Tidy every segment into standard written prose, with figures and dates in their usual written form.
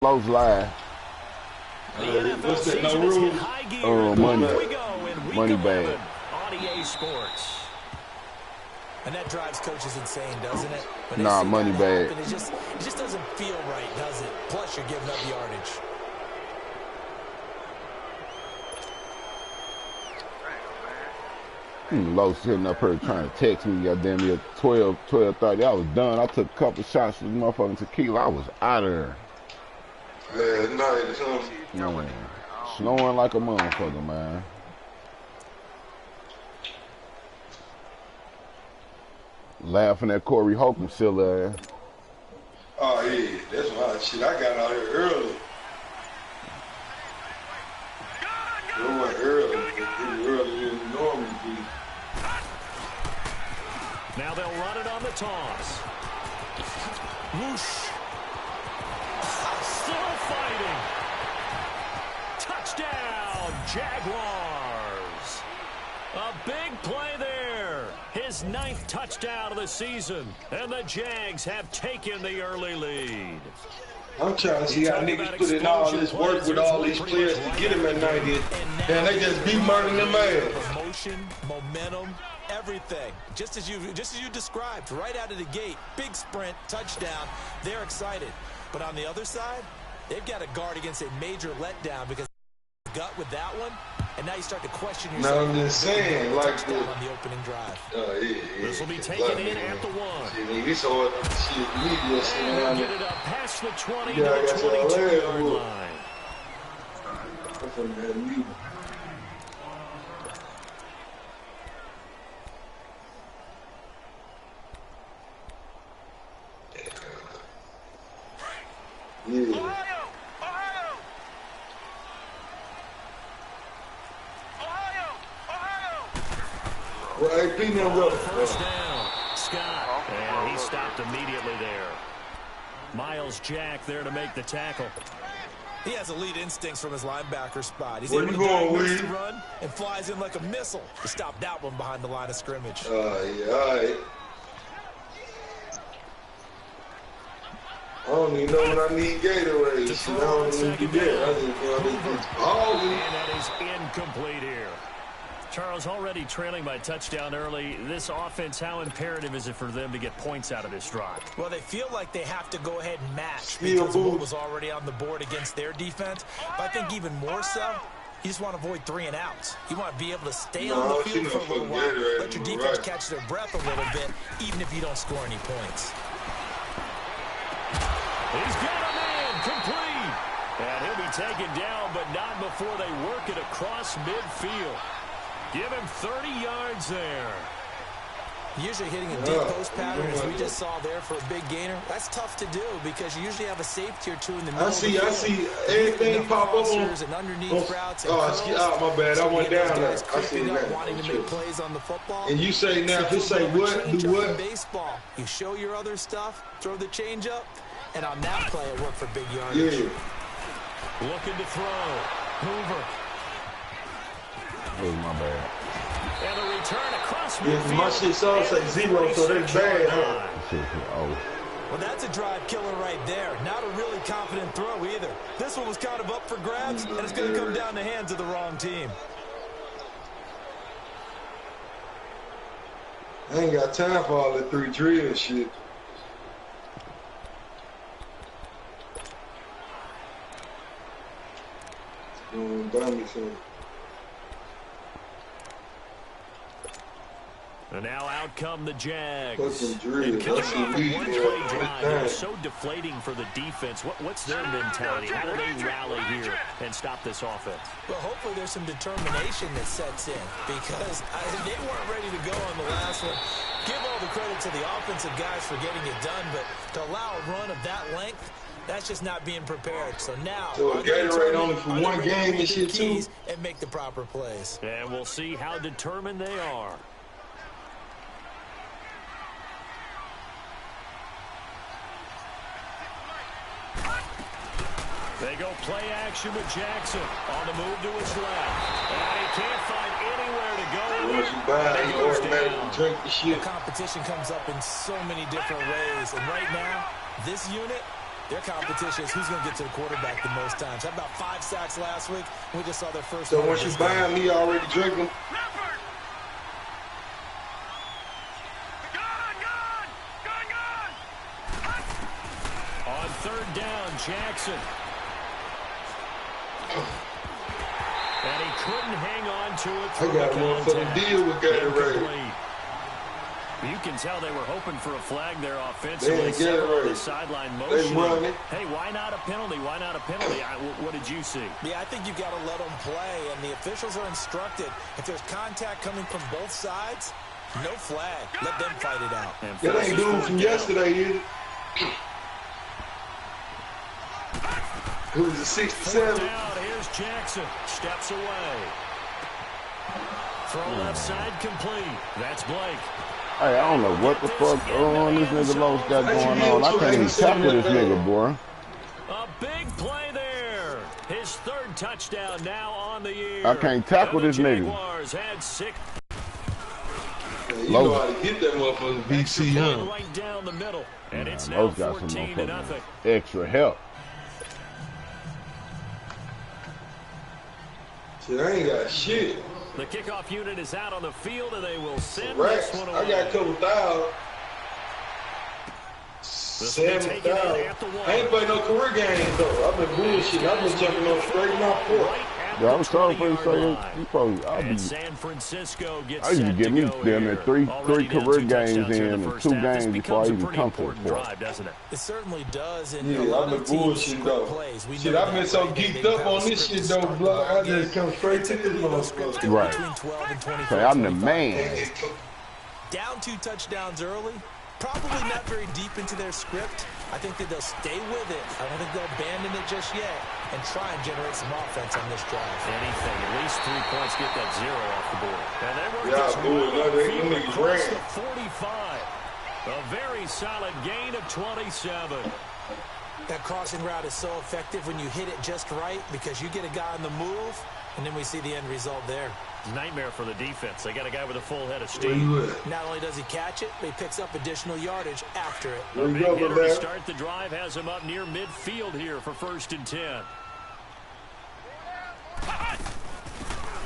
Close line. What's that? No rules. Money bag. On EA Sports. And that drives coaches insane, doesn't it? Nah, money bag. It just doesn't feel right, does it? Plus, you're giving up yardage. Low sitting up here trying to text me, goddamn me at 12:30. I was done. I took a couple shots of motherfucking tequila. I was out of there. Last night or something. Man, snowing like a motherfucker, man. Laughing at Corey Holcomb still there. Oh yeah, that's why shit. I got out here early. It went early. It earlier than normally be. Now they'll run it on the toss. Whoosh. Still fighting. Touchdown, Jaguars. A big play there. His 9th touchdown of the season. And the Jags have taken the early lead. I'm trying to see how niggas put in all this work with all these players to get him at 90. And they just be murdering them ass. Promotion, momentum, everything. Just as you described, right out of the gate, big sprint, touchdown. They're excited. But on the other side, they've got to guard against a major letdown because they gut with that one. And now you start to question yourself. No, I'm just saying, like on the opening drive. This will be taken in at the 1. This all shit, media shit around Get it up past the 20 to Yeah, I the got your 22-yard leg. line. I'm from that media. Yeah. Right, peanut butter. First down, Scott. And he stopped immediately there. Miles Jack there to make the tackle. He has elite instincts from his linebacker spot. He's Where able you to going, diagnose Weed? the run and flies in like a missile to stop that one behind the line of scrimmage. Yeah, all right. I don't even know when I need Gatorade. Shit, I don't even do that. I just And that is incomplete here. Charles, already trailing by touchdown early. This offense, how imperative is it for them to get points out of this drive? Well, they feel like they have to go ahead and match because of what was already on the board against their defense. But I think even more so, you just want to avoid 3 and outs. You want to be able to stay on the field for a little while, let your defense catch their breath a little bit, even if you don't score any points. He's got a man complete. And he'll be taken down, but not before they work it across midfield. Give him 30 yards there. Usually hitting a deep post pattern, as we just saw there for a big gainer, that's tough to do because you usually have a safety or two in the middle. I see everything pop up on. And underneath routes. My bad. I went down there. I see that. Wanting to make plays on the football. And you say now, if you say what, do what? Baseball. You show your other stuff, throw the change up, and on that play, it worked for big yardage. Yeah. Looking to throw. Hoover. That was my bad. And a return across Yeah, my shit saw say 0, so that's bad, huh? Well, that's a drive killer right there. Not a really confident throw either. This one was kind of up for grabs, and it's going to come down the hands of the wrong team. I ain't got time for all that 3 drill shit. Buy me some. And now out come the Jags. And coming off a one-play drive, it was so deflating for the defense. What's their mentality? How do they rally here and stop this offense? Well, hopefully there's some determination that sets in because they weren't ready to go on the last one. Give all the credit to the offensive guys for getting it done, but to allow a run of that length, that's just not being prepared. So now, a Gatorade only for one game and shit too, and make the proper plays. And we'll see how determined they are. They go play action with Jackson on the move to his left. And he can't find anywhere to go. Once you buy, you automatically drink the shit. The competition comes up in so many different ways. And right now, this unit, Their competition is who's going to get to the quarterback the most times. How about 5 sacks last week? We just saw their first. So once you buy him, he already drinking. On 3rd down, Jackson. And he couldn't hang on to it. I got one for the deal with Gatorade. You can tell they were hoping for a flag there offensively. The sideline motion. Hey, why not a penalty? Why not a penalty? What did you see? Yeah, I think you've got to let them play, and the officials are instructed. If there's contact coming from both sides, no flag. Let them fight it out. That ain't dude from yesterday, is it? It was a 67. Here's Jackson. Steps away. Throw left side complete. That's Blake. Hey, I don't know what the fuck this nigga Los got going on. I can't even tackle this nigga, boy. A big play there. His 3rd touchdown now on the year. I can't tackle this nigga. Jaguars had 6. You know how to get that motherfucker BC, huh? Right down the middle. And it's now 14-0. Extra help. Shit, I ain't got shit. The kickoff unit is out on the field, and they will send Racks. this one away. I got a couple thousand. 7,000. I ain't playing no career games, though. I've been bullshitting. I've been jumping on straight and off court. Yeah, I was trying to say, you probably, San Francisco gets I used to get me damn near three career games in and 2 games before I even come to the court. Doesn't it? It certainly does. And yeah, I've been bullshitting, though. Shit, I've been so geeked up on this shit, though, block. I just come straight to this motherfucker. Right. Say, I'm the man. Down 2 touchdowns early. Probably not very deep into their script. I think that they'll stay with it. I don't think they'll abandon it just yet and try and generate some offense on this drive. Anything, at least 3 points, get that 0 off the board. And they work this across the 45. A very solid gain of 27. That crossing route is so effective when you hit it just right because you get a guy on the move, and then we see the end result there. Nightmare for the defense. They got a guy with a full head of steam. Not only does he catch it, but he picks up additional yardage after it. A big hitter to start the drive has him up near midfield here for 1st and 10.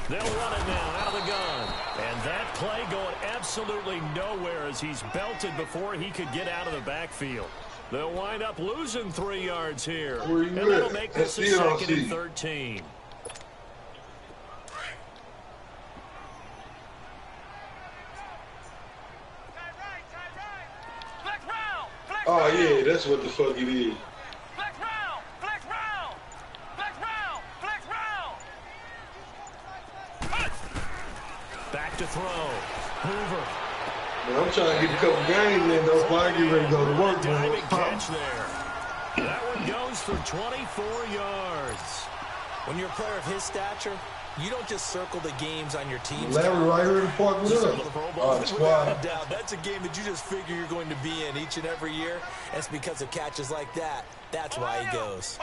They'll run it now out of the gun. And that play going absolutely nowhere as he's belted before he could get out of the backfield. They'll wind up losing 3 yards here. And that'll make this a 2nd and 13. Oh, yeah, that's what the fuck it is. Back to throw. Hoover. Man, I'm trying to get a couple games in, though, before I get ready to go to work. Diving catch there. That one goes for 24 yards. When you're a player of his stature, you don't just circle the games on your team. Larry right here in the park with us. That's a game that you just figure you're going to be in each and every year. And it's because of catches like that. That's why he goes.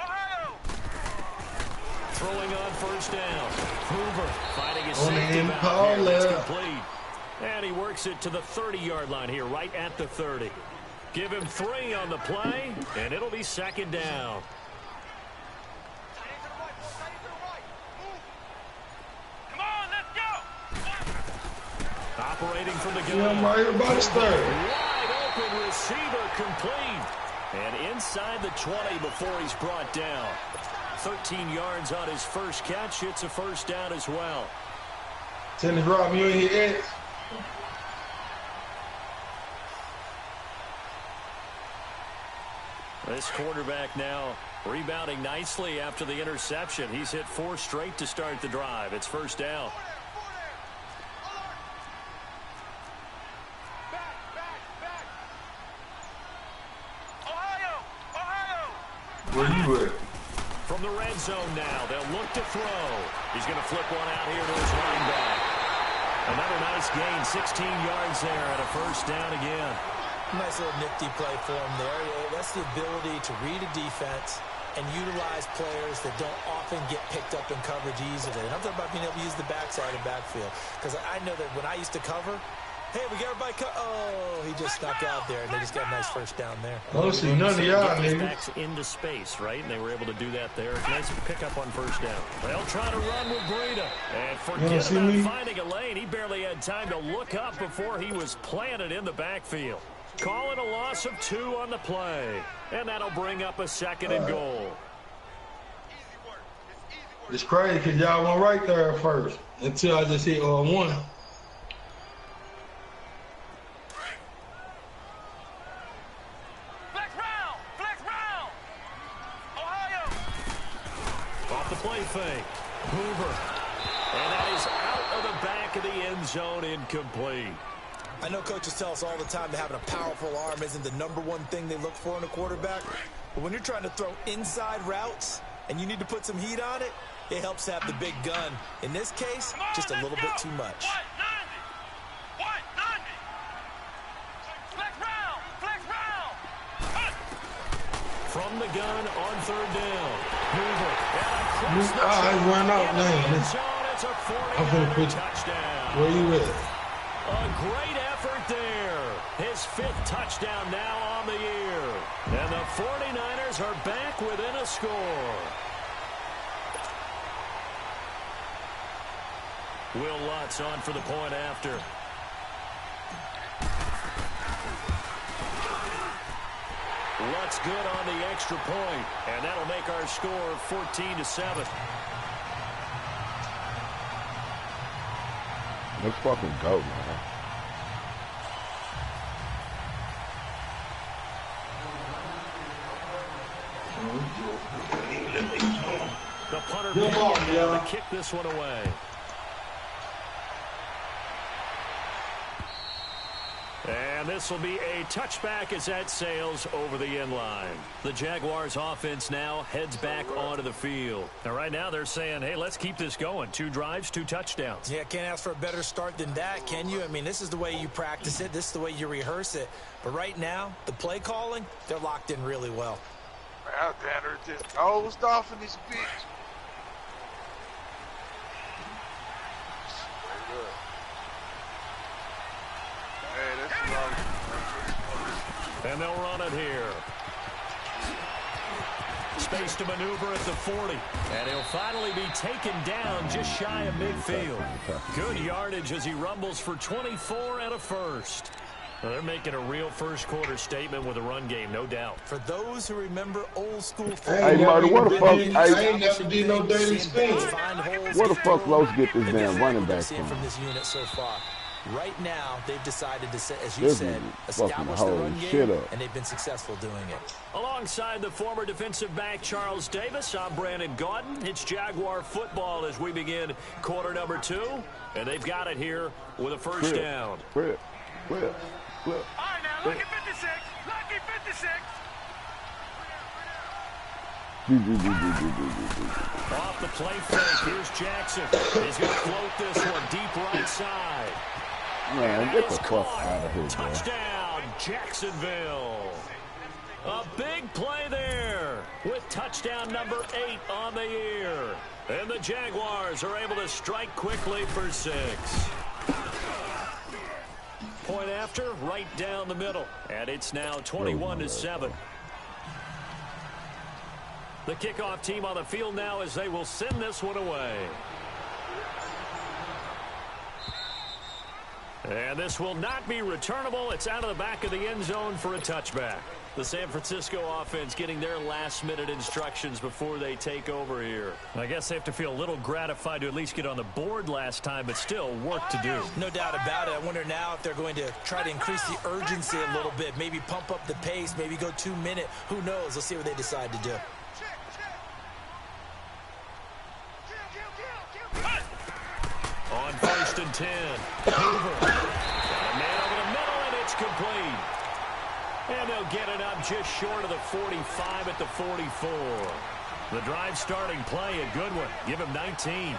Throwing on 1st down. Hoover fighting his safety valve here. It's complete. And he works it to the 30-yard line here, right at the 30. Give him 3 on the play, and it'll be 2nd down. Operating from the gun. Yeah, right about his 3rd. Wide open receiver complete. And inside the 20 before he's brought down. 13 yards on his first catch. It's a 1st down as well. Tennis Rob, you ain't here yet? This quarterback now rebounding nicely after the interception. He's hit 4 straight to start the drive. It's 1st down. Where you at? From the red zone now, they'll look to throw. He's going to flip one out here to his running back. Another nice gain, 16 yards there at a 1st down again. Nice little nifty play for him there. That's the ability to read a defense and utilize players that don't often get picked up in coverage easily. And I'm talking about being able to use the backside and backfield. Because I know that when I used to cover, Hey, we got everybody cut. Oh, he just snuck out there, and they just got a nice first down there. I don't see none of y'all, niggas. Backs into space, right? And they were able to do that there. Nice pickup on first down. They'll try to run with Breida. And forget about finding a lane. He barely had time to look up before he was planted in the backfield. Call it a loss of 2 on the play. And that'll bring up a 2nd and goal. It's crazy because y'all went right there at first until I just hit 1. Play fake. Hoover. And that is out of the back of the end zone, incomplete. I know coaches tell us all the time that having a powerful arm isn't the #1 thing they look for in a quarterback. But when you're trying to throw inside routes and you need to put some heat on it, it helps to have the big gun. In this case, just a little bit too much. From the gun on 3rd down. Hoover. I run out now. It's a 40-yard touchdown. Where you at? A great effort there. His 5th touchdown now on the year. And the 49ers are back within a score. Will Lutz on for the point after. Lutz good on the extra point, and that'll make our score 14-7. Let's fucking go, man. The punter to kick this one away. And this will be a touchback as that sails over the end line. The Jaguars offense now heads back onto the field. Now right now they're saying, hey, let's keep this going. 2 drives, 2 touchdowns. Yeah, can't ask for a better start than that, can you? I mean, this is the way you practice it. This is the way you rehearse it. But right now, the play calling, they're locked in really well. Out there, just dozed off in this bitch. And they'll run it here. Space to maneuver at the 40. And he'll finally be taken down just shy of midfield. Good yardage as he rumbles for 24 and a first. Well, they're making a real first-quarter statement with a run game, no doubt. For those who remember old school football, hey, Marty, what the fuck? I ain't never did no dirty spin. Where the fuck Los get this damn running back from this unit so far? Right now, they've decided to, as you said, establish the run game, and they've been successful doing it. Alongside the former defensive back Charles Davis, I'm Brandon Gaudin. It's Jaguar football as we begin quarter number 2, and they've got it here with a first down. Flip. All right, now, lucky 56. Lucky 56. Off the play fake, here's Jackson. He's going to float this one deep right side. Man, get the fuck out of here, touchdown, Jacksonville. A big play there with touchdown number 8 on the year. And the Jaguars are able to strike quickly for 6. Point after, right down the middle. And it's now 21-7. The kickoff team on the field now as they will send this one away. And this will not be returnable. It's out of the back of the end zone for a touchback. The San Francisco offense getting their last-minute instructions before they take over here. I guess they have to feel a little gratified to at least get on the board last time, but still work to do. No doubt about it. I wonder now if they're going to try to increase the urgency a little bit, maybe pump up the pace, maybe go 2-minute. Who knows? Let's see what they decide to do. On 1st and 10. Hoover. Got a man over the middle, and it's complete. And they'll get it up just short of the 45 at the 44. The drive starting play, a good one. Give him 19.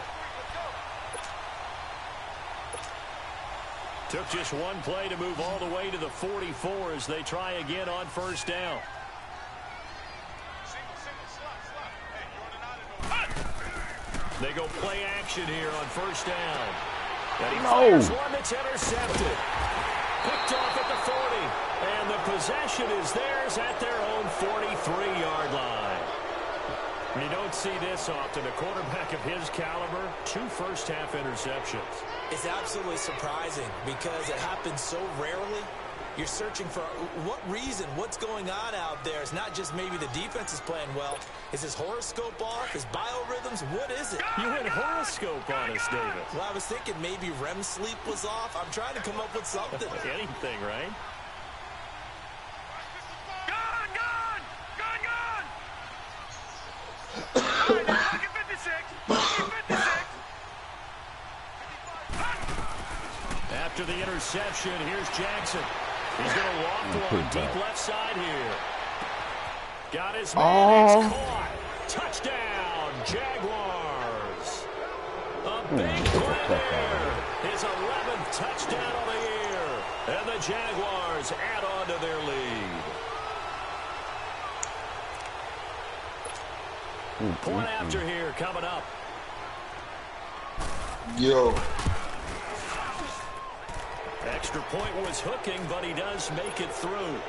Took just one play to move all the way to the 44 as they try again on first down. They go play action here on first down. And he No. fires one that's intercepted. Picked off at the 40. And the possession is theirs at their own 43-yard line. You don't see this often. A quarterback of his caliber, 2 first-half interceptions. It's absolutely surprising because it happens so rarely. You're searching for what reason, what's going on out there. It's not just maybe the defense is playing well. Is his horoscope off? His biorhythms? What is it? You went horoscope on us, David. Well, I was thinking maybe REM sleep was off. I'm trying to come up with something. Anything, right? Gone! All right, now, look at 56. Look at 56. After the interception, here's Jackson. He's going to loft one deep left side here. Got his man. It's caught. Touchdown, Jaguars. A big play there. His 11th touchdown of the year. And the Jaguars add on to their lead. Point after here coming up. Yo. Extra point was hooking, but he does make it through.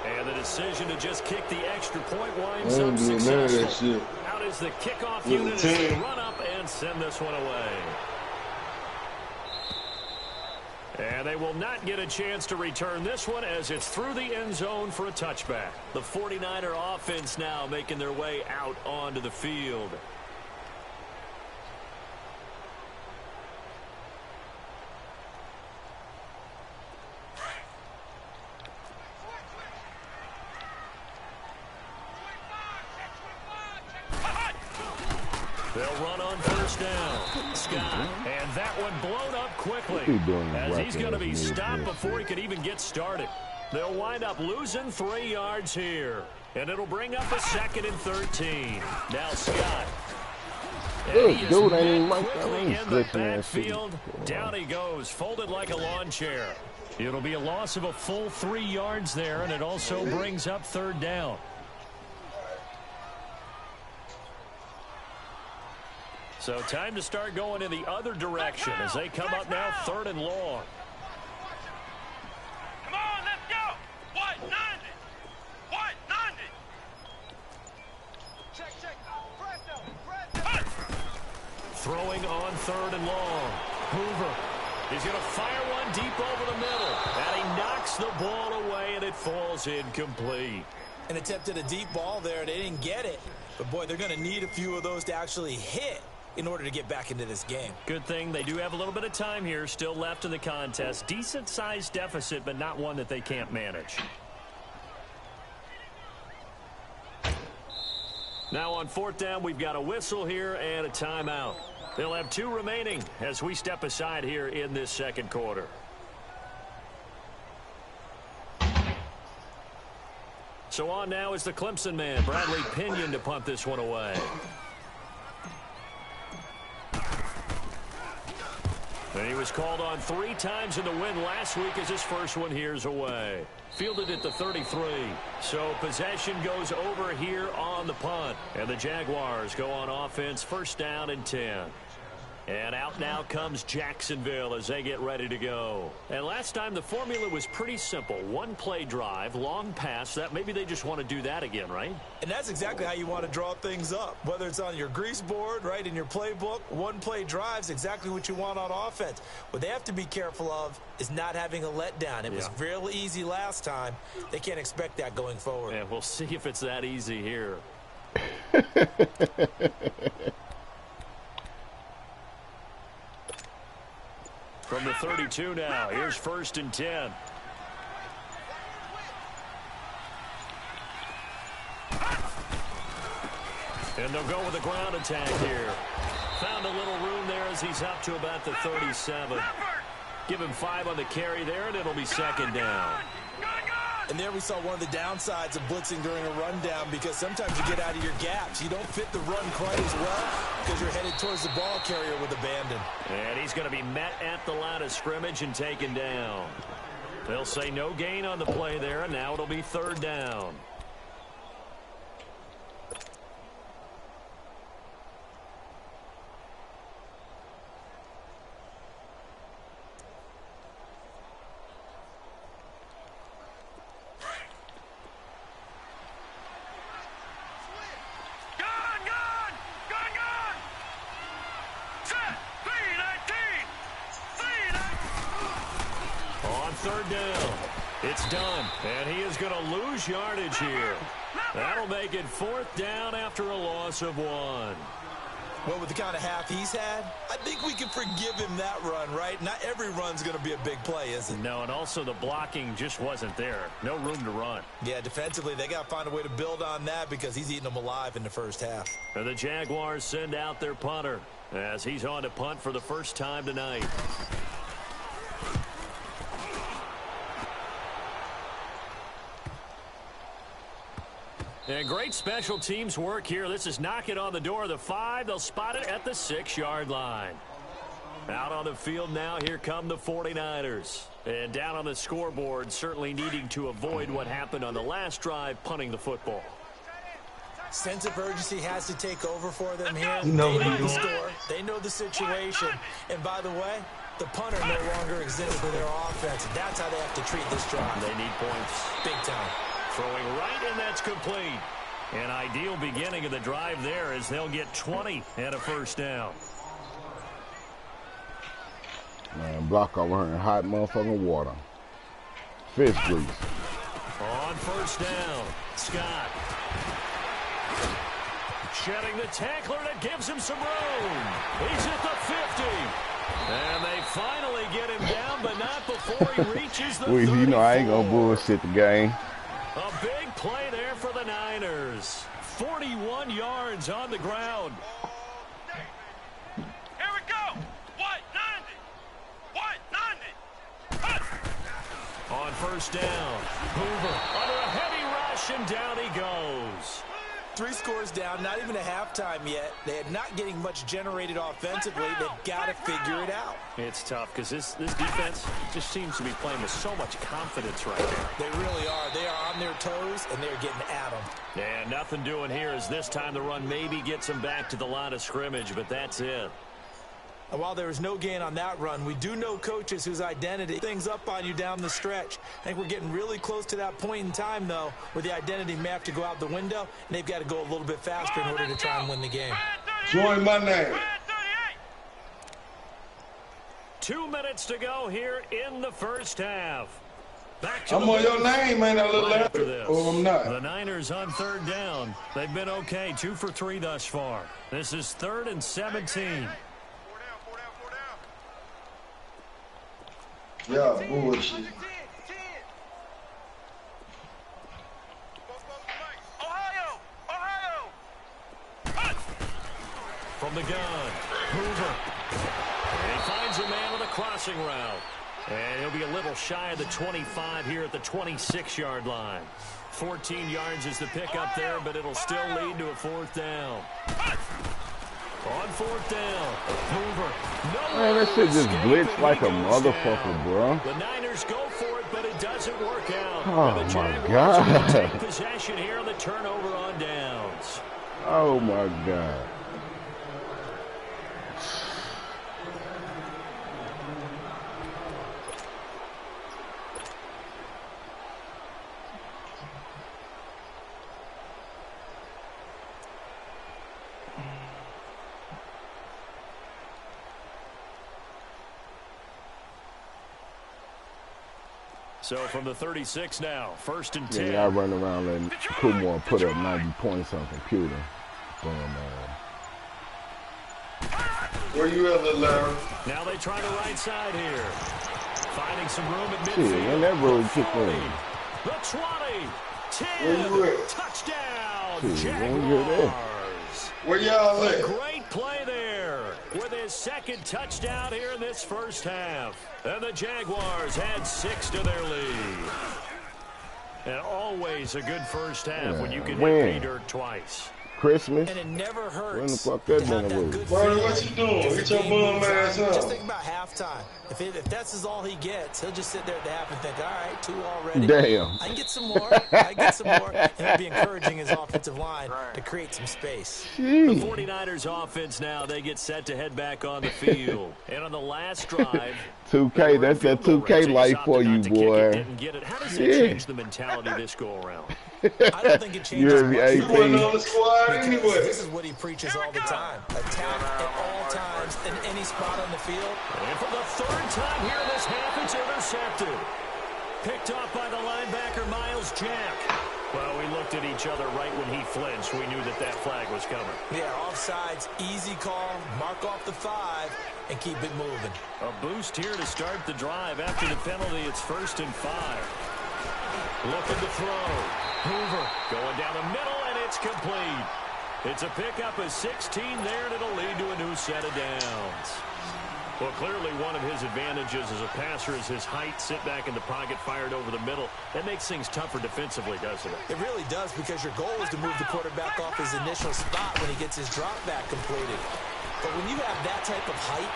And the decision to just kick the extra point winds up successful. Out is the kickoff unit as they run up and send this one away. And they will not get a chance to return this one as it's through the end zone for a touchback. The 49er offense now making their way out onto the field. They'll run on first down. Scott, and that one blown up quickly as he's going to be stopped before he could even get started. They'll wind up losing 3 yards here, and it'll bring up a 2nd and 13. Now Scott. And he is quickly in the backfield. Down he goes, folded like a lawn chair. It'll be a loss of a full 3 yards there, and it also brings up 3rd down. So time to start going in the other direction as they come up now 3rd and long. Come on, let's go. White 90. White 90. Check. Presto. Throwing on 3rd and long. Hoover. He's going to fire one deep over the middle. And he knocks the ball away, and it falls incomplete. And attempted a deep ball there. They didn't get it. But, boy, they're going to need a few of those to actually hit in order to get back into this game. Good thing they do have a little bit of time here still left in the contest. Decent-sized deficit, but not one that they can't manage. Now on 4th down, we've got a whistle here and a timeout. They'll have 2 remaining as we step aside here in this 2nd quarter. So on now is the Clemson man, Bradley Pinion, to punt this one away. And he was called on 3 times in the win last week as his first one here's away. Fielded at the 33. So possession goes over here on the punt. And the Jaguars go on offense, 1st down and 10. And out now comes Jacksonville as they get ready to go. And last time the formula was pretty simple. 1-play drive, long pass. That maybe they just want to do that again, right? And that's exactly how you want to draw things up. Whether it's on your grease board, right, in your playbook, 1-play drive's exactly what you want on offense. What they have to be careful of is not having a letdown. It was real easy last time. They can't expect that going forward. And we'll see if it's that easy here. From the 32 now, here's 1st and 10. And they'll go with a ground attack here. Found a little room there as he's up to about the 37. Give him 5 on the carry there, and it'll be 2nd down. And there we saw one of the downsides of blitzing during a rundown, because sometimes you get out of your gaps. You don't fit the run quite as well because you're headed towards the ball carrier with abandon. And he's going to be met at the line of scrimmage and taken down. They'll say no gain on the play there, and now it'll be 3rd down. third down. It's done, and he is going to lose yardage here. That'll make it 4th down after a loss of 1. Well, with the kind of half he's had, I think we can forgive him that run, right? Not every run's going to be a big play, is it? No, and also the blocking just wasn't there. No room to run. Yeah, defensively, they got to find a way to build on that because he's eating them alive in the first half. And the Jaguars send out their punter as he's on to punt for the first time tonight. And great special teams work here. This is knocking on the door of the 5. They'll spot it at the 6-yard line. Out on the field now, here come the 49ers. And down on the scoreboard, certainly needing to avoid what happened on the last drive, punting the football. Sense of urgency has to take over for them here. You know they know what the you score. They know the situation. And by the way, the punter no longer exists for their offense. That's how they have to treat this drive. They need points. Big time. Throwing right, and that's complete. An ideal beginning of the drive there as they'll get 20 and a first down. Man, block over here in hot motherfucking water. Fish grease. On first down, Scott. Shedding the tackler, and it gives him some room. He's at the 50. And they finally get him down, but not before he reaches the 34. You know I ain't gonna bullshit the game. A big play there for the Niners. 41 yards on the ground. Here we go. What? 90. On first down, Hoover under a heavy rush, and down he goes. 3 scores down, not even a halftime yet. They are not getting much generated offensively. They've got to figure it out. It's tough because this defense just seems to be playing with so much confidence right now. They really are. They are on their toes, and they're getting at them. And nothing doing here as this time the run maybe gets them back to the line of scrimmage, but that's it. And while there was no gain on that run, we do know coaches whose identity things up on you down the stretch. I think we're getting really close to that point in time, though, where the identity may have to go out the window, and they've got to go a little bit faster in order to try and win the game. Join my name. 2 minutes to go here in the first half. Back to I'm on your name, man. I look after this. Oh, I'm not. The Niners on third down. They've been okay, 2 for 3 thus far. This is 3rd and 17. Yeah, bullshit. From the gun, Hoover. And he finds a man on the crossing route. And he'll be a little shy of the 25 here at the 26-yard line. 14 yards is the pickup there, but it'll still lead to a 4th down. On 4th down, Hoover. Man, that shit just blitzed like a motherfucker, bro. The Niners go for it, but it doesn't work out. Oh, the my Jaguars God. take possession here on the turnover on downs. Oh, my God. So from the 36 now, 1st and 10. Yeah, I run around letting Kumar put up 90 points on computer. Where you at, little Larry? Now they try the right side here. Finding some room at midfield. Shit, when that road kick in. The 20. 10. Where you at? Touchdown. Shit, when you hear that? Where y'all A at? great play there with his 2nd touchdown here in this first half. And the Jaguars add 6 to their lead. And always a good first half when you can hit pay dirt twice. Christmas? And it never hurts. When the fuck that to have nigga that was? good Brody, what feeling you doing? as the Get your game bum moves ass on. up. Just think about halftime. If that's all he gets, he'll just sit there at the half and think, all right, 2 already. Damn. I can get some more. I can get some more. And he'll be encouraging his offensive line to create some space. The 49ers offense now, they get set to head back on the field. And on the last drive, 2K, that's that 2K life for you, boy. Didn't get it. How does it change the mentality this go around? I don't think it changes You're much. the You wasn't on the Because squad anyway. this is what he preaches all the time. Attack at all times in any spot on the field. And for the 3rd time here in this half, it's intercepted. Picked off by the linebacker, Miles Jack. Well, we looked at each other right when he flinched. We knew that flag was coming. Yeah, offsides, easy call, mark off the 5, and keep it moving. A boost here to start the drive. After the penalty, it's 1st and 5. Looking to throw. Hoover going down the middle, and it's complete. It's a pickup of 16 there, and it'll lead to a new set of downs. Well, clearly one of his advantages as a passer is his height. Sit back in the pocket, fired over the middle. That makes things tougher defensively, doesn't it? It really does, because your goal is to move the quarterback off his initial spot when he gets his drop back completed. But when you have that type of height,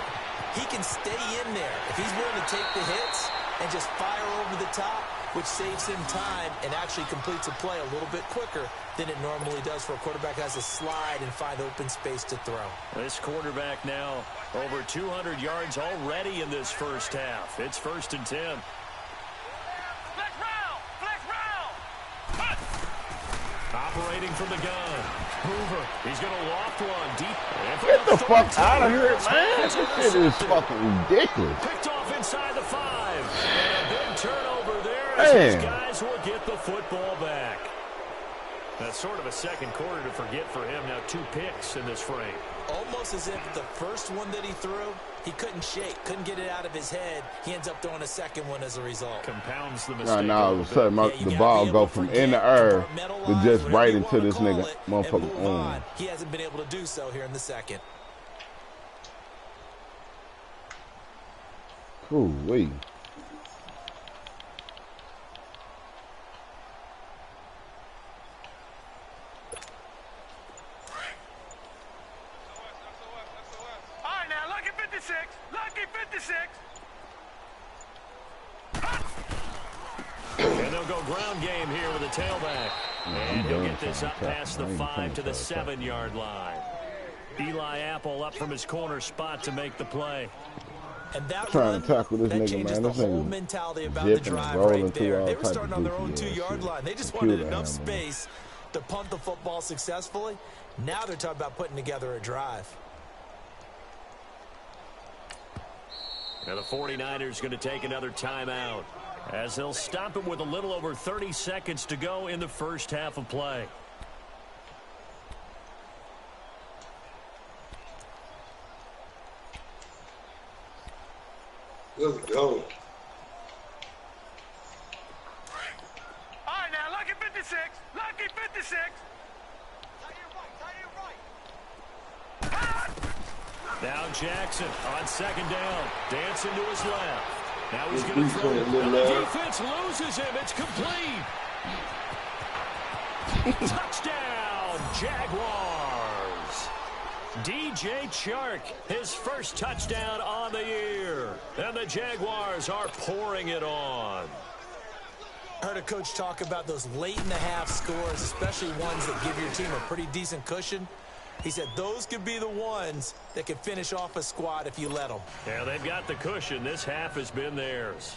he can stay in there if he's willing to take the hits and just fire over the top, which saves him time and actually completes a play a little bit quicker than it normally does for a quarterback that has to slide and find open space to throw. This quarterback now over 200 yards already in this first half. It's 1st and 10. Flex round! Flex round! Operating from the gun. Hoover, he's going to loft one deep. Get the fuck out of here, man. This shit is fucking ridiculous. Picked off inside the 5. And a big turnover there as these guys will get the football back. That's sort of a second quarter to forget for him. Now 2 picks in this frame. Almost as if the first one that he threw, he couldn't shake, couldn't get it out of his head. He ends up throwing a second one as a result. Compounds the mistake. All of a sudden, the ball go from in the air to just right into this nigga motherfucker. He hasn't been able to do so here in the second. Ooh-wee. Lucky 56. And they'll go ground game here with a tailback. And he'll get this up past the 5 to the 7-yard line. Eli Apple up from his corner spot to make the play. And that trying to tackle this nigga, man. The This whole nigga mentality about the drive right there. They were starting on their own 2-yard line. They just wanted enough space to punt the football successfully. Now they're talking about putting together a drive. Now the 49ers going to take another timeout as they'll stop him with a little over 30 seconds to go in the first half of play. Let's go. All right, now, lucky 56. Lucky 56. Now Jackson on second down. Dancing to his left. Now he's going to throw it. And the defense loses him. It's complete. Touchdown, Jaguars. DJ Chark, his first touchdown on the year. And the Jaguars are pouring it on. I heard a coach talk about those late in the half scores, especially ones that give your team a pretty decent cushion. He said those could be the ones that could finish off a squad if you let them. Yeah, they've got the cushion. This half has been theirs.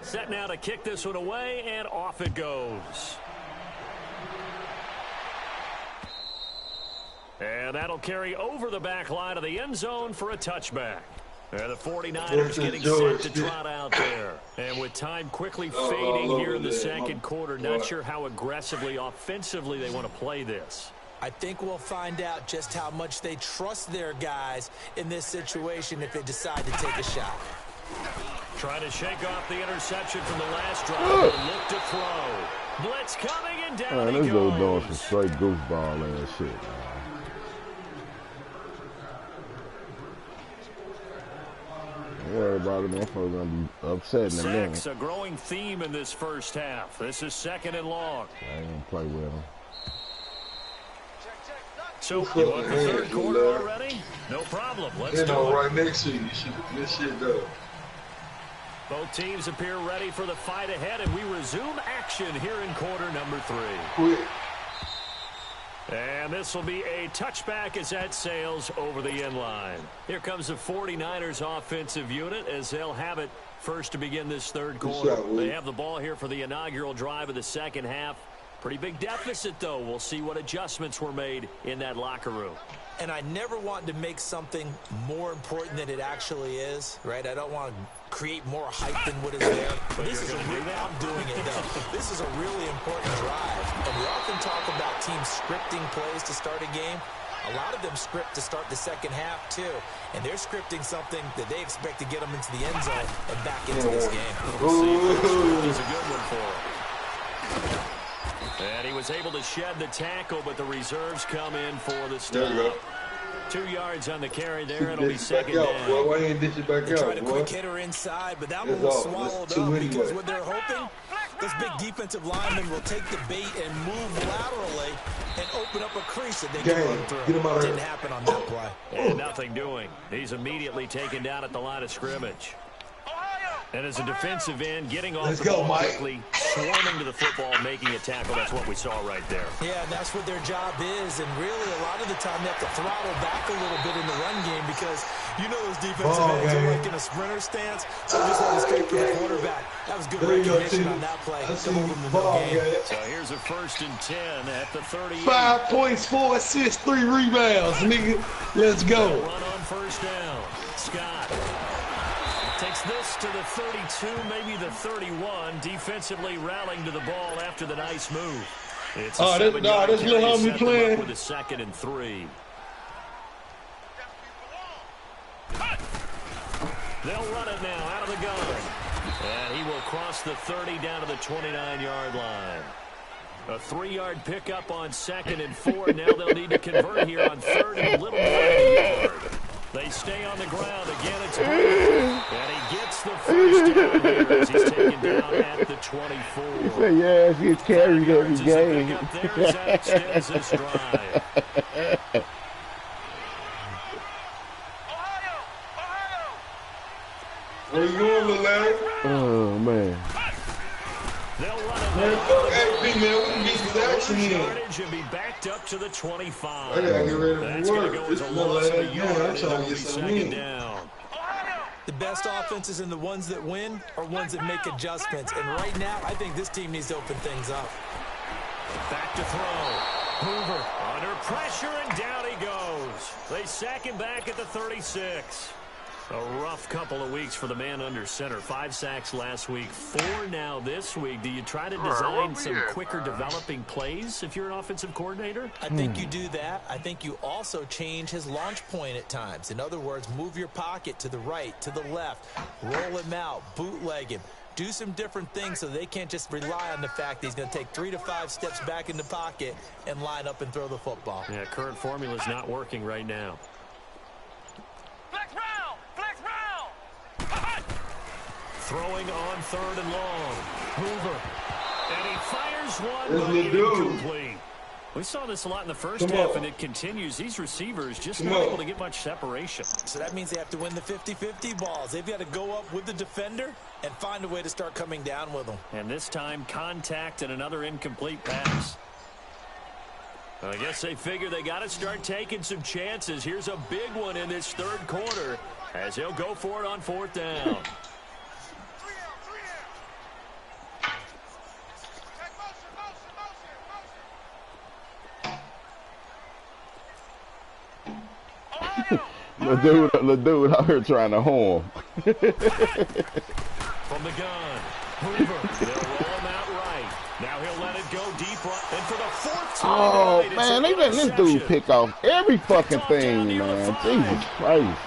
Set now to kick this one away, and off it goes. And that'll carry over the back line of the end zone for a touchback. And the 49ers getting set to trot out there. And with time quickly fading here in the second quarter, not sure how aggressively, offensively they want to play this. I think we'll find out just how much they trust their guys in this situation if they decide to take a shot. Trying to shake off the interception from the last drive. Look to throw. Blitz coming and down he goes. This dude doing some straight goofball ass shit, man. Everybody, motherfuckers gonna be upset in a minute. Sacks, a growing theme in this first half. This is second and long. I ain't gonna play with him. So, you want the third quarter already? No problem. Let's do it. Right next to you. This shit though. Both teams appear ready for the fight ahead, and we resume action here in quarter number 3. Quick. And this will be a touchback as that sails over the end line. Here comes the 49ers offensive unit as they'll have it first to begin this third quarter. They have the ball here for the inaugural drive of the second half. Pretty big deficit, though. We'll see what adjustments were made in that locker room. And I never want to make something more important than it actually is, right? I don't want to create more hype than what is there. But this is I'm doing it, though. This is a really important drive. And we often talk about teams scripting plays to start a game. A lot of them script to start the second half, too. And they're scripting something that they expect to get them into the end zone and back into this game. We'll see if this is a good one for him. And he was able to shed the tackle, but the reserves come in for the stop. 2 yards on the carry there. It'll be second down. Why ain't this back out? Tried a quick hitter inside, but that one was swallowed up because what they're hoping, this big defensive lineman will take the bait and move laterally and open up a crease that they can run through. Didn't happen on that play. And nothing doing. He's immediately taken down at the line of scrimmage. And as a defensive end, getting off the ball quickly, swarming to the football, making a tackle, that's what we saw right there. Yeah, that's what their job is, and really a lot of the time they have to throttle back a little bit in the run game because you know those defensive ends are like in a sprinter stance, so just let it straight for the quarterback. That was good recognition on that play. Come over to the game. So here's a 1st and 10 at the 38. 5 points, 4 assists, 3 rebounds, nigga. Let's go. Run on first down. Scott takes this to the 32, maybe the 31, defensively rallying to the ball after the nice move. It's a 7-yard this little homie playing with a 2nd and 3. They'll run it now out of the gun. And he will cross the 30 down to the 29-yard line. A 3-yard pickup on 2nd and 4. Now they'll need to convert here on 3rd and a little more than a yard. They stay on the ground. Again, it's Brewer. And he gets the first down here as he's taken down at the 24. He said, yeah, he gets carried every game. There as that extends this drive. Where you going, little lad? Oh, man. They'll run Man, hey, big man, we can get some action in. and be backed up to the 25. I gotta get ready That's for going to work. go as This a little loss of a lad, yard. I'm And trying it'll to be get some second in. down. The best offenses and the ones that win are ones that make adjustments. And right now, I think this team needs to open things up. Back to throw. Hoover under pressure, and down he goes. They sack him back at the 36. A rough couple of weeks for the man under center. 5 sacks last week, 4 now this week. Do you try to design some quicker developing plays if you're an offensive coordinator? I think you do that. I think you also change his launch point at times. In other words, move your pocket to the right, to the left, roll him out, bootleg him. Do some different things so they can't just rely on the fact that he's going to take 3 to 5 steps back in the pocket and line up and throw the football. Yeah, current formula is not working right now. Flex round! Flex round! Throwing on 3rd and long. Hoover. And he fires one, That's but what dude. incomplete. We saw this a lot in the first half, and it continues. These receivers just not able to get much separation. So that means they have to win the 50-50 balls. They've got to go up with the defender and find a way to start coming down with them. And this time, contact and another incomplete pass. I guess they figure they got to start taking some chances. Here's a big one in this 3rd quarter as he'll go for it on 4th down. The dude out here trying to horn. From the gun, Hoover. They'll roll him out right. Now he'll let it go deep right. And for the 4th time Oh, tonight, man, they letting this dude pick off every fucking thing, man. Jesus Christ.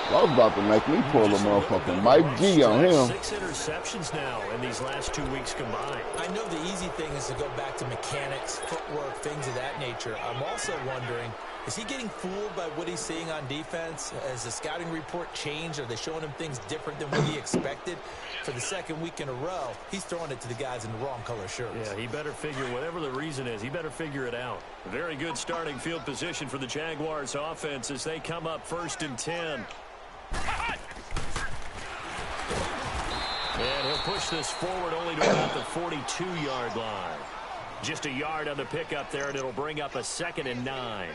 I was about to make me pull a motherfucking Mike G on him. 6 interceptions now in these last 2 weeks combined. I know the easy thing is to go back to mechanics, footwork, things of that nature. I'm also wondering, is he getting fooled by what he's seeing on defense? Has the scouting report changed? Are they showing him things different than what he expected? For the 2nd week in a row, he's throwing it to the guys in the wrong color shirts. Yeah, he better figure, whatever the reason is, he better figure it out. Very good starting field position for the Jaguars offense as they come up 1st and 10. And he'll push this forward only to about the 42-yard line. Just a yard on the pickup there, and it'll bring up a 2nd and 9.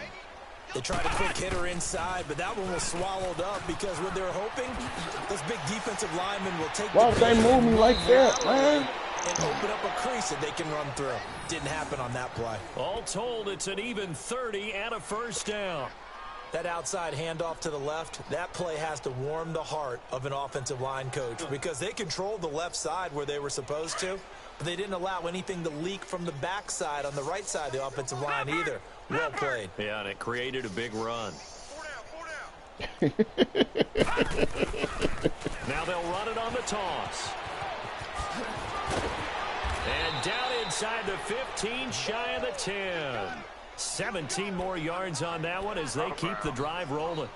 They tried a quick hitter inside, but that one was swallowed up because what they're hoping, those big defensive linemen will take. Why would they move me like that, man? and open up a crease that they can run through. Didn't happen on that play. All told, it's an even 30 and a first down. That outside handoff to the left, that play has to warm the heart of an offensive line coach because they controlled the left side where they were supposed to, but they didn't allow anything to leak from the backside on the right side of the offensive line either. Well played. Yeah, and it created a big run. Now they'll run it on the toss. And down inside the 15, shy of the 10. 17 more yards on that one as they keep the drive rolling.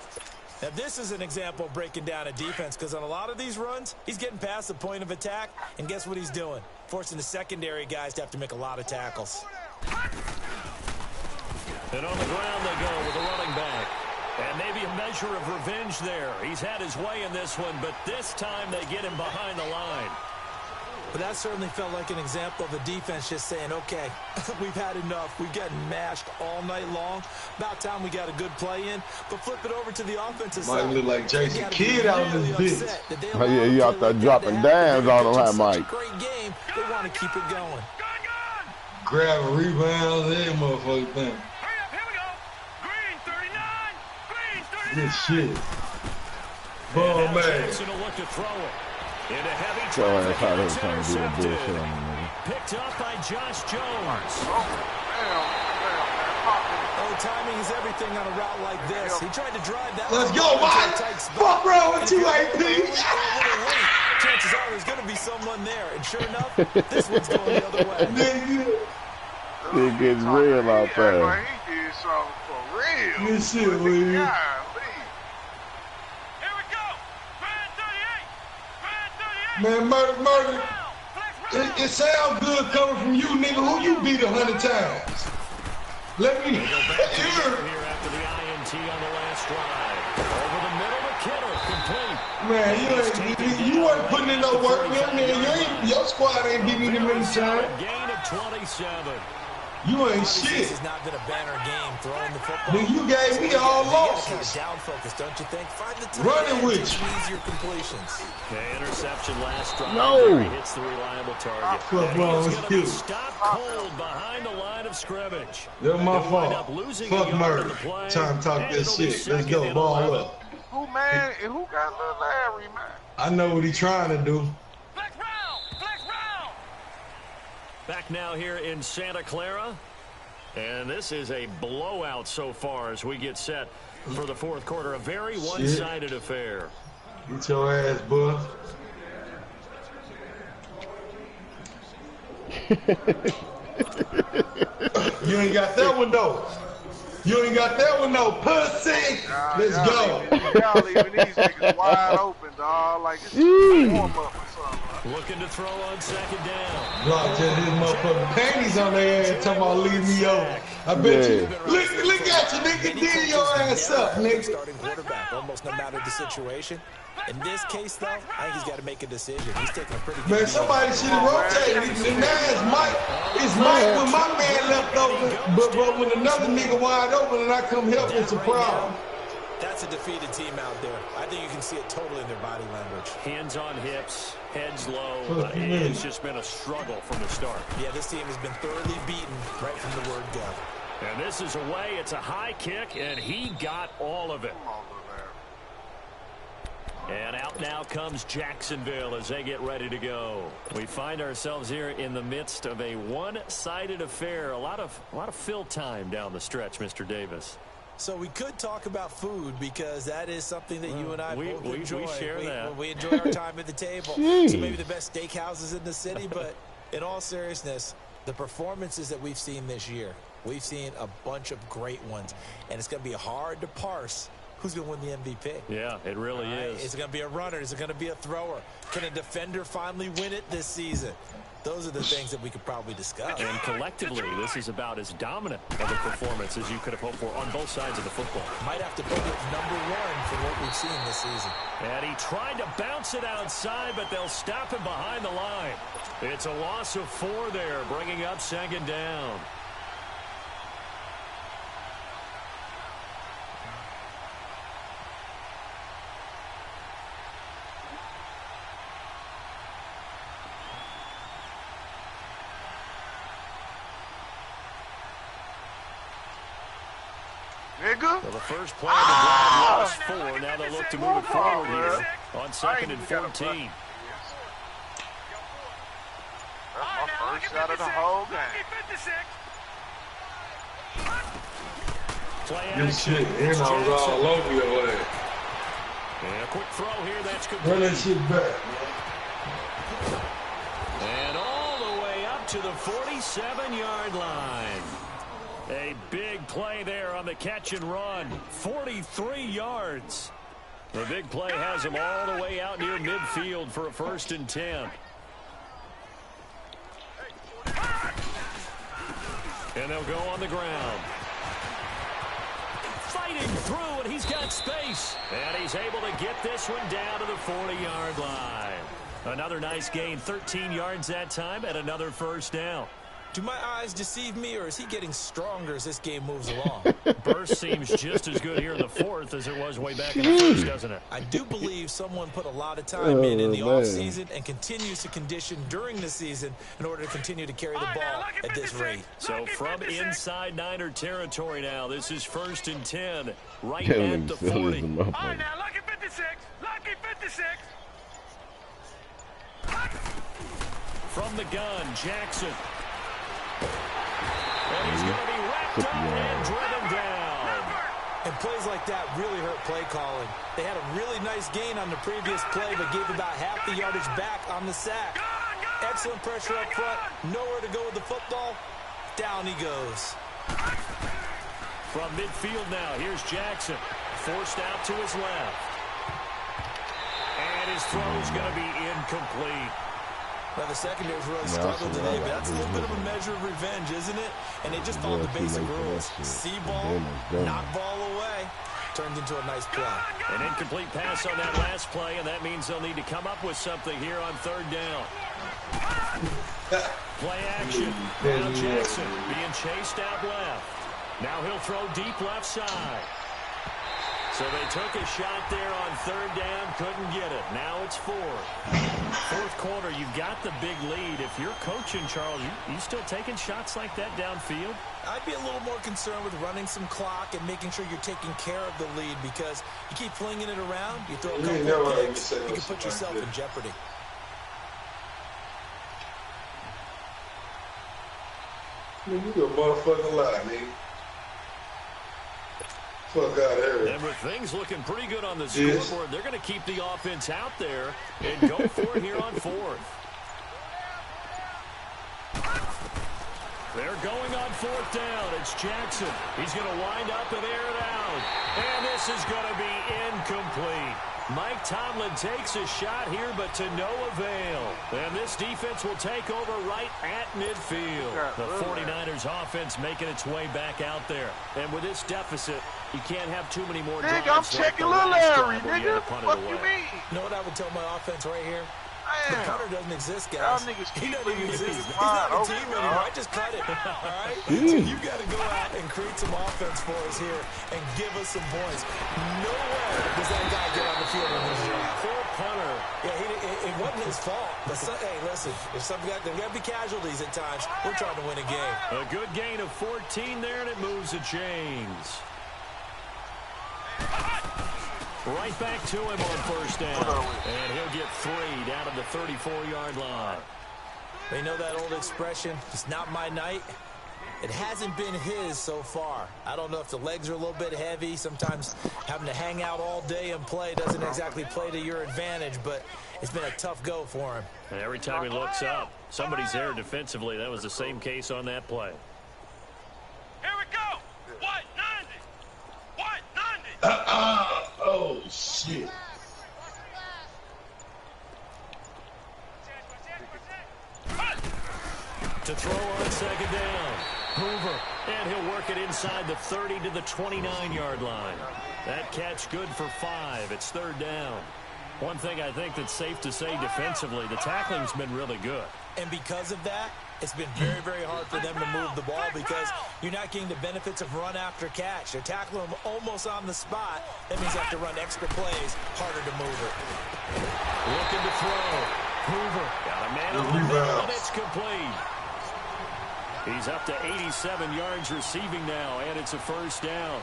Now, this is an example of breaking down a defense because on a lot of these runs, he's getting past the point of attack, and guess what he's doing? Forcing the secondary guys to have to make a lot of tackles. And on the ground they go with the running back. And maybe a measure of revenge there. He's had his way in this one, but this time they get him behind the line. But that certainly felt like an example of the defense just saying, okay, we've had enough. We've gotten mashed all night long. About time we got a good play in. But flip it over to the offensive side. Might look like Jason Kidd out in this bitch. Oh, yeah, you out there dropping dimes on them, huh, Mike? Great game. They want to keep it going. Grab a rebound, that motherfucker thing. Hurry up, here we go. Green 39. Green 39. Good shit. Ball man. Jackson will look to throw it. Into heavy So traffic, that's how they it's trying to do the intercepted. bullshit on me, nigga. Picked up by Josh Jones. Oh, timing is everything on a route like this. He tried to drive that. Let's go, Mike. Fuck around with you, AP. Chances are there's going to be someone there. And sure enough, this one's going the other way. Nigga. It gets real out there. He did something for real. Good shit, Willie. Here we go. Grand 38. Grand 38. Man, murder. It sounds good coming from you, nigga. Who you beat 100 times? Let me hear. Here after the INT on the last drive. Over the middle to Kittle, complete. Man, you weren't putting in no work, man. Your squad ain't giving you many times. Gain of 27. You ain't This shit. has not been a banner game throwing the football. Then you gave me all You gotta kind of losses. down focus, don't you think? Find the tight Running end with to you. easier completions. Okay, interception last drive. No. He hits the reliable target. Fuck wrong with He's going you? to be stopped cold behind the line of scrimmage. That's my They'll wind up fault. losing Fuck a yard murder. in the play, Time to talk and that it'll be shit. Let's second go. and Ball 11. up. Who, man? And who got little Larry, man? I know what he trying to do. Flex round. Flex round. Back now here in Santa Clara. And this is a blowout so far as we get set for the fourth quarter. A very one-sided affair. Get your ass, boy. You ain't got that one, though. You ain't got that one, though. Pussy. Let's go. Y'all leaving these niggas wide open, dog. Like it's warm up or something. Looking to throw on second down. Block just his motherfucking panties on their ass. Talking about leave me over. I bet you. Look at you, nigga. Dig your ass up, nigga. Starting quarterback, almost no matter the situation. In this case, though, I think he's got to make a decision. He's taking a pretty good Man, somebody should have rotated. And now it's Mike. It's Mike when my man left over. But when another nigga wide open and I come help, it's a problem. That's a defeated team out there. I think you can see it totally in their body language. Hands on hips, heads low. What you mean? It's just been a struggle from the start. Yeah, this team has been thoroughly beaten right from the word go. And this is away. It's a high kick, and he got all of it. And out now comes Jacksonville as they get ready to go. We find ourselves here in the midst of a one-sided affair. A lot of fill time down the stretch, Mr. Davis. So we could talk about food because that is something that you and I both enjoy. We share that. We enjoy our time at the table. So maybe the best steakhouses in the city, but in all seriousness, the performances that we've seen this year, we've seen a bunch of great ones, and it's going to be hard to parse who's going to win the MVP. Yeah, it really is. Is it going to be a runner? Is it going to be a thrower? Can a defender finally win it this season? Those are the things that we could probably discuss. And collectively, this is about as dominant of a performance as you could have hoped for on both sides of the football. Might have to put it #1 for what we've seen this season. And he tried to bounce it outside, but they'll stop him behind the line. It's a loss of 4 there, bringing up second down. nigga. Well, the first play of the drive lost 4. Now they'll look to move it forward here on 2nd and 14. That's my first shot of the whole game. Play Good action. shit. And I was all over your ass. And a quick throw here. That's Run complete. that shit back, And all the way up to the 47-yard line. A big play there on the catch and run. 43 yards. The big play has him all the way out near midfield for a 1st and 10. And they'll go on the ground. Fighting through, and he's got space. And he's able to get this one down to the 40-yard line. Another nice gain, 13 yards that time, and another 1st down. Do my eyes deceive me, or is he getting stronger as this game moves along? Burst seems just as good here in the 4th as it was way back in the 1st, doesn't it? I do believe someone put a lot of time in the offseason and continues to condition during the season in order to continue to carry the ball at this rate. So from inside Niner territory now, this is 1st and 10, right Damn, at the still 40. is the All motherfucker. right, now, lucky 56. Lucky 56. From the gun, Jackson. And he's going to be wrapped up and driven down. And plays like that really hurt play calling. They had a really nice gain on the previous play, but gave about half the yardage back on the sack. Excellent pressure up front. Nowhere to go with the football. Down he goes. From midfield now, here's Jackson. Forced out to his left. And his throw's going to be incomplete. Now, the secondary's really struggled today, but that's a little bit of a measure of revenge, isn't it? And they just followed the basic rules. See ball, knock ball away. Turned into a nice play. An incomplete pass on that last play, and that means they'll need to come up with something here on 3rd down. Play action. Now Jackson being chased out left. Now he'll throw deep left side. So they took a shot there on 3rd down, couldn't get it. Now it's 4th. 4th quarter, you've got the big lead. If you're coaching, Charles, you still taking shots like that downfield? I'd be a little more concerned with running some clock and making sure you're taking care of the lead, because you keep flinging it around, you throw a couple of picks, you can put yourself in jeopardy. Man, you a motherfucking lie, nigga. Fuck out of here. And with things looking pretty good on the scoreboard, they're going to keep the offense out there and go for it here on 4th. They're going on 4th down. It's Jackson. He's going to wind up and air it out. And this is going to be incomplete. Mike Tomlin takes a shot here, but to no avail. And this defense will take over right at midfield. The 49ers offense making its way back out there. And with this deficit, you can't have too many more drives. Nigga, I'm checking Lil Larry, nigga. What you mean? You know what I would tell my offense right here? The punter doesn't exist, guys. Y'all niggas He keep doesn't even leaving exist. these He's not on the wide team open, anymore. dog. I just cut it. All right? So you got to go out and create some offense for us here and give us some points. No way does that guy get on the field in this job. Poor punter. Yeah, it wasn't his fault. But hey, listen, if there got to be casualties at times, we're trying to win a game. A good gain of 14 there, and it moves the chains. Right back to him on 1st down. And he'll get 3 down to the 34-yard line. They know that old expression, it's not my night. It hasn't been his so far. I don't know if the legs are a little bit heavy. Sometimes having to hang out all day and play doesn't exactly play to your advantage, but it's been a tough go for him. And every time he looks up, somebody's there defensively. That was the same case on that play. Here we go. What? 90. What? 90. Oh, shit. To throw on 2nd down. Hoover. And he'll work it inside the 30 to the 29-yard line. That catch good for 5. It's 3rd down. One thing I think that's safe to say defensively, the tackling's been really good. And because of that, it's been very, very hard for them to move the ball because you're not getting the benefits of run after catch. They're tackling them almost on the spot. That means they have to run extra plays, harder to move it. Looking to throw. Hoover got a man on the middle, and it's complete. He's up to 87 yards receiving now, and it's a 1st down.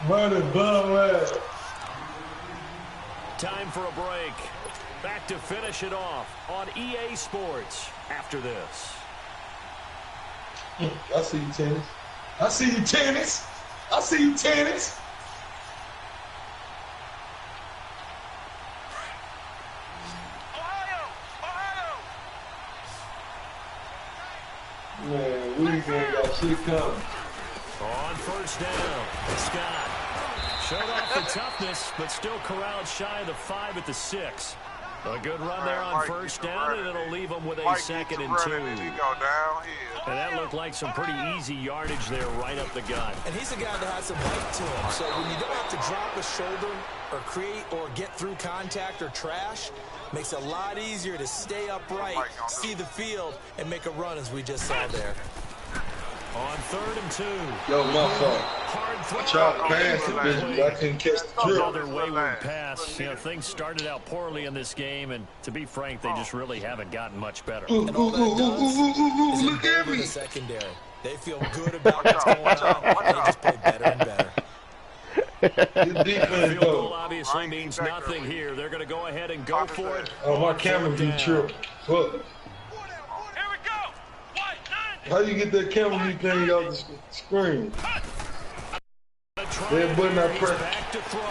Money bum ass. Time for a break. Back to finish it off on EA Sports after this. I see you, Tennis. I see you, Tennis. I see you, Tennis. Man, we ain't got shit coming. On first down, Scott showed off the toughness, but still corralled shy of the 5 at the 6. A good run there on first down, and it'll leave them with a 2nd and 2. And that looked like some pretty easy yardage there right up the gut. And he's a guy that has some height to him, so when you don't have to drop a shoulder or create or get through contact or trash, makes it a lot easier to stay upright, see the field, and make a run as we just saw there. On 3rd and 2. Yo, my fault. Hard throw. I tried to pass it, bitch, but I couldn't catch the drill. Another wayward pass. You know, things started out poorly in this game, and to be frank, they just really haven't gotten much better. And all that does is embolden the secondary. They feel good about what's going on, and they just play better and better. Field goal obviously means nothing here. They're going to go ahead and go for it. Oh, my camera be tripping. Fuck. How you get that camera view thing off the screen? That button I press. Back to throw.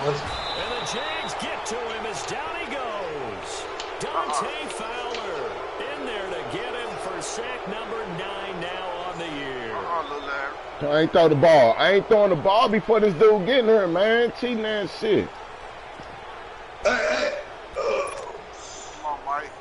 And the Jags get to him as down he goes. Dante Fowler in there to get him for sack number 9 now on the year. I ain't throw the ball. I ain't throwing the ball before this dude getting here, man. Cheating ass shit. Hey. Come on, Mike.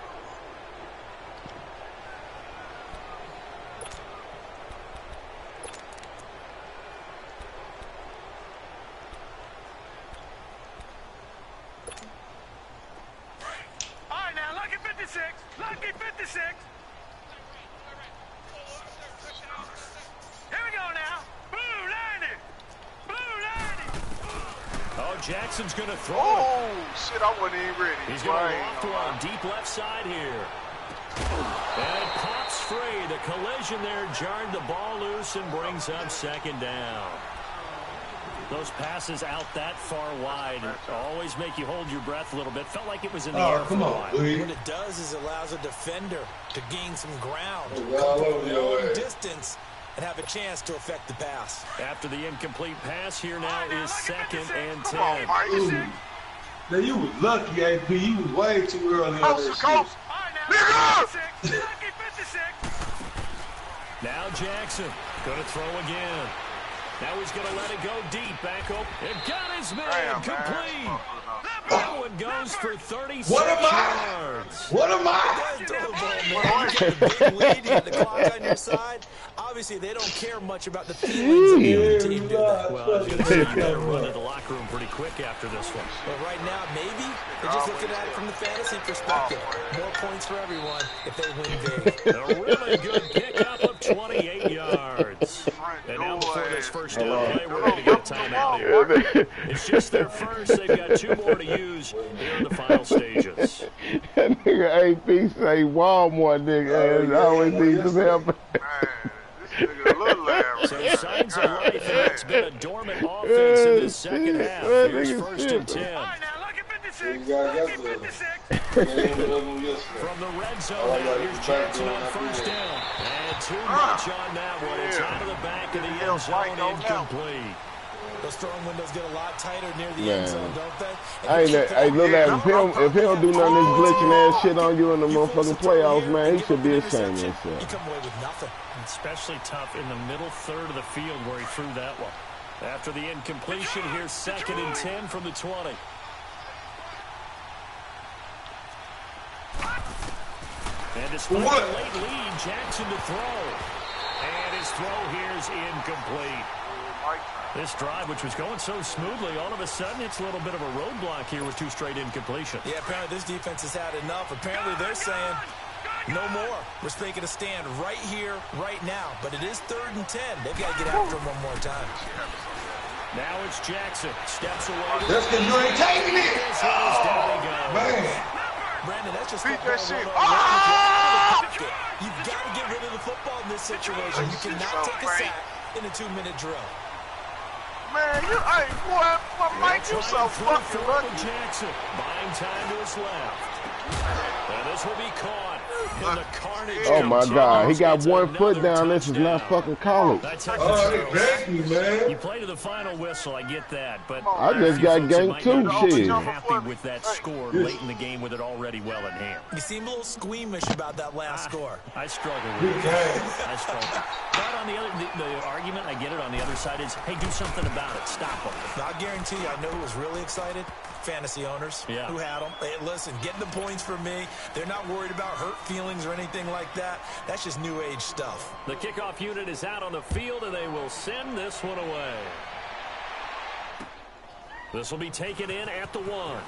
Lucky 56. Here we go now. Blue lining. Blue lining. Oh, Jackson's going to throw it. Oh, shit, I wasn't even ready. He's going to loft one deep left side here. And it pops free. The collision there jarred the ball loose and brings up 2nd down. Those passes out that far wide always make you hold your breath a little bit. Felt like it was in the air for a while. What it does is allows a defender to gain some ground, come from a long distance, and have a chance to affect the pass. After the incomplete pass, here now is 2nd and 10. Come on, Mike. Now, you was lucky, AP. You was way too early on that shit. Nigga! Now Jackson going to throw again. Now he's going to let it go deep, back up. It got his man complete. That one goes for 36 yards. What am I? You get a big lead, you got the clock on your side. Obviously, they don't care much about the feelings of the other team, do they? Well, you better run to the locker room pretty quick after this one. But right now, maybe they're just looking at it from the fantasy perspective. More points for everyone if they win big. A really good pickup of 28 yards. And now before this first down play, we're going to get a timeout here. It's just their first. They've got 2 more to use here in the final stages. That nigga AP say Walmart nigga ass always needs some help. So signs of life, and it's been a dormant offense in this second half. Here's 1st and 10. From the red zone now, here's Jackson on 1st down. And too much on that one. It's out of the back of the end zone, incomplete. Those throwing windows get a lot tighter near the end zone, don't they? Hey, look at him. If he don't do none of this glitching ass shit on you in the motherfucking playoffs, man, he should be ashamed of himself. You come away with nothing. Especially tough in the middle third of the field where he threw that one. After the incompletion, here's 2nd and 10 from the 20. And despite the late lead, Jackson to throw. And his throw here is incomplete. This drive, which was going so smoothly, all of a sudden it's a little bit of a roadblock here with 2 straight incompletions. Yeah, apparently this defense has had enough. Apparently they're saying no more. We're making a stand right here, right now. But it is 3rd and 10. They've got to get after him one more time. Now it's Jackson. Steps away. That's because you ain't taking it. Man. Brandon, that's just beat that shit. You've got to get rid of the football in this situation. You cannot take a sack in a 2-minute drill. Man, boy, Mike, you so fucking lucky. Jackson, buying time to his left. And this will be caught in the carnage. Oh my God, he got 1 foot down. This is not fucking college. Exactly, man. You play to the final whistle, I get that, but I just got ganked too, shit. Happy with that score late in the game with it already well in hand. You seem a little squeamish about that last score. I struggle with it. I struggle. But on the argument, I get it, on the other side is, hey, do something about it. Stop them. Now, I guarantee you, I know who was really excited. Fantasy owners who had them. Hey, listen, getting the points for me. They're not worried about hurt feelings or anything like that. That's just new age stuff. The kickoff unit is out on the field, and they will send this one away. This will be taken in at the 1.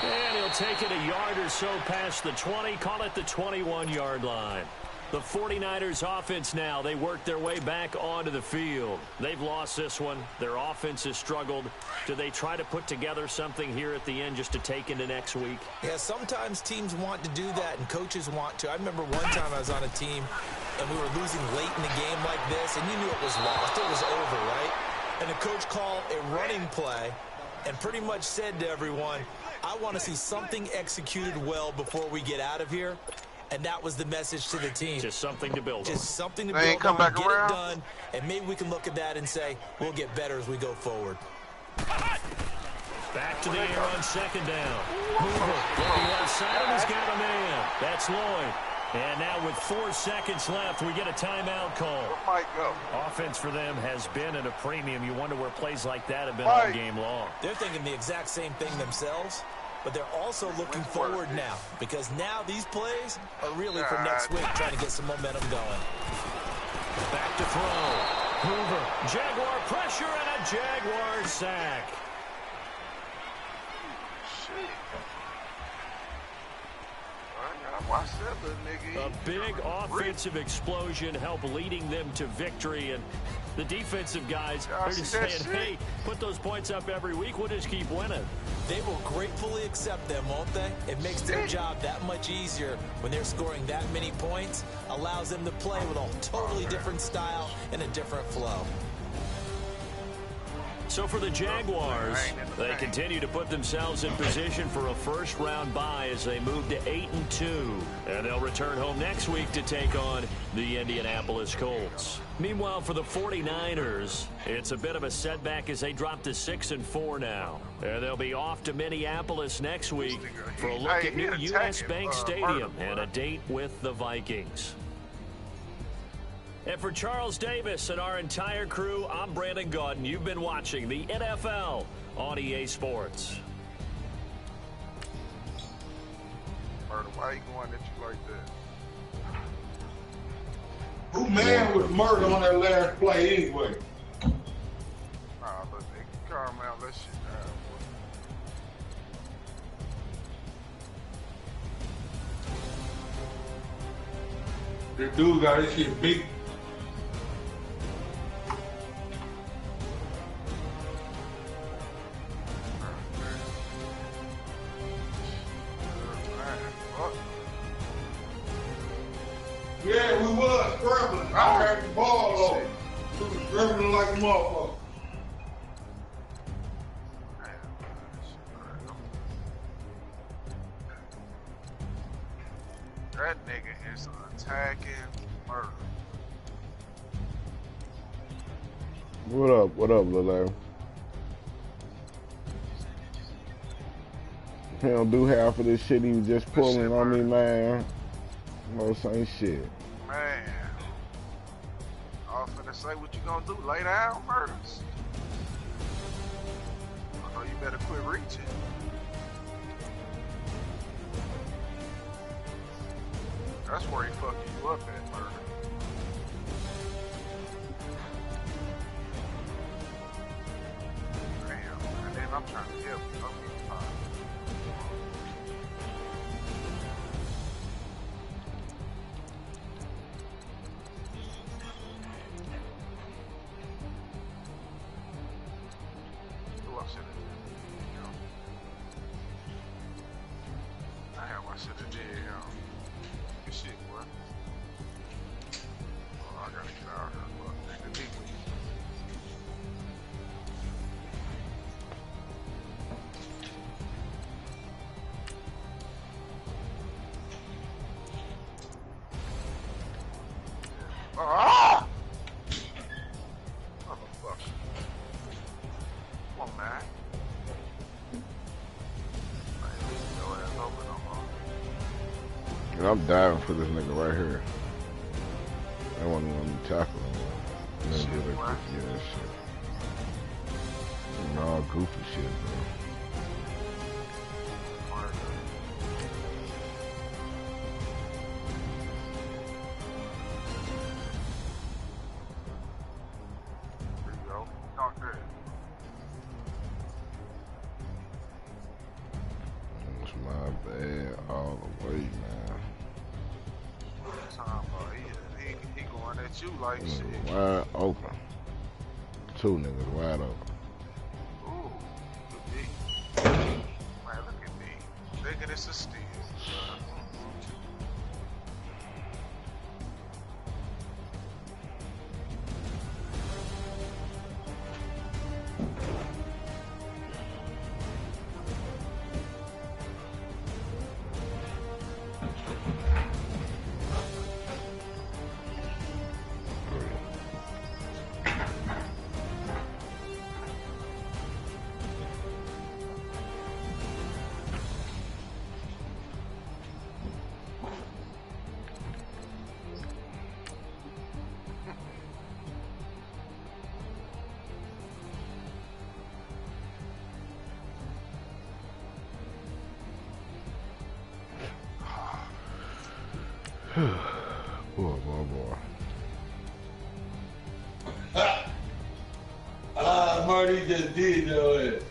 And he'll take it a yard or so past the 20, call it the 21-yard line. The 49ers offense now, they work their way back onto the field. They've lost this one. Their offense has struggled. Do they try to put together something here at the end just to take into next week? Yeah, sometimes teams want to do that and coaches want to. I remember one time I was on a team and we were losing late in the game like this, and you knew it was lost. It was over, right? And the coach called a running play and pretty much said to everyone, I want to see something executed well before we get out of here. And that was the message to the team. Just something to build on. Just something to build on, get it done, and maybe we can look at that and say, we'll get better as we go forward. Back to the air on second down. Hoover looking outside and has got a man. That's Lloyd. And now with 4 seconds left, we get a timeout call. Offense for them has been at a premium. You wonder where plays like that have been all game long. They're thinking the exact same thing themselves. But they're also looking forward now, because now these plays are really for next week, trying to get some momentum going. Back to throw. Hoover, Jaguar pressure, and a Jaguar sack. A big offensive explosion helped leading them to victory, and the defensive guys are just saying, hey, put those points up every week, we'll just keep winning. They will gratefully accept them, won't they? It makes their job that much easier when they're scoring that many points, allows them to play with a totally different style and a different flow. So for the Jaguars, they continue to put themselves in position for a first-round bye as they move to 8-2. And they'll return home next week to take on the Indianapolis Colts. Meanwhile, for the 49ers, it's a bit of a setback as they drop to 6-4 now. And they'll be off to Minneapolis next week for a look at new U.S. Bank Stadium and a date with the Vikings. And for Charles Davis and our entire crew, I'm Brandon Gaudin. You've been watching the NFL on EA Sports. Murder, why are you going at you like that? Who man was murdered on that last play anyway? Nah, but they calm out that shit down. The dude got his shit beat. Yeah, we was scrambling. I had the ball over. We was scrambling like a motherfucker. That nigga is attacking murder. What up, Lil Larry? He don't do half of this shit he was just pulling on me, man. No, same shit. Man. I was finna say, what you gonna do? Lay down, murders? I know you better quit reaching. That's where he fucked you up at, murder. Damn, and then I'm trying to help you. I should have did, good shit, boy. Oh, I gotta And I'm diving for this nigga right here. I want him to tackle him. And then do that goofy ass shit. And all goofy shit, bro. Wide open. Two niggas wide open. Ooh, look at me. Man, look at me. Thinking it's a steal. Boy. Marty just did know it.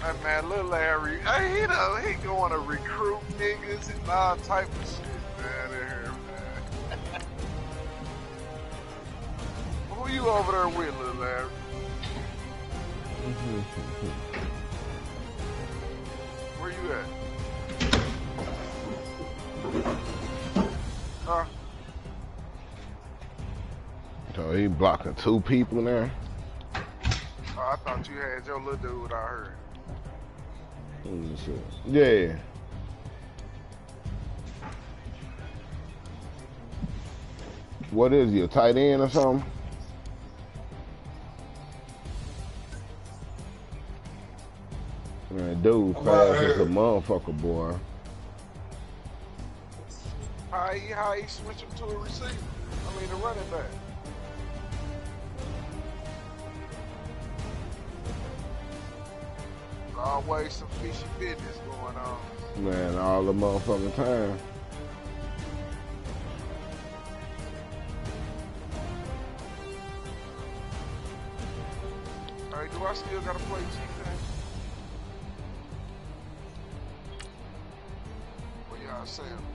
That man, little Larry, hey, he going to recruit niggas and all type of shit, man, in here, man. Who you over there with, little Larry? Where you at? Huh? So he blocking two people now? Oh, I thought you had your little dude out here. Yeah. What is he, a tight end or something? Man, dude fast as a motherfucker, boy. How he switch him to a receiver? I mean, a running back. Always some fishy business going on. Man, all the motherfucking time. Hey, do I still gotta play defense? What y'all saying?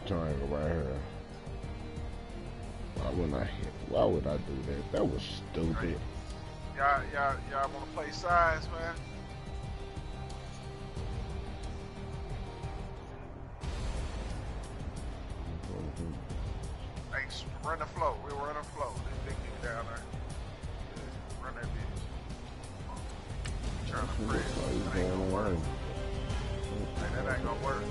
Triangle right here. Why would I do that? That was stupid. Y'all wanna play sides, man? Hey, run the flow. We'll run the flow. This big nigga down there. Yeah, run that bitch. Trying to press. That ain't gonna work. Hey, that ain't gonna work.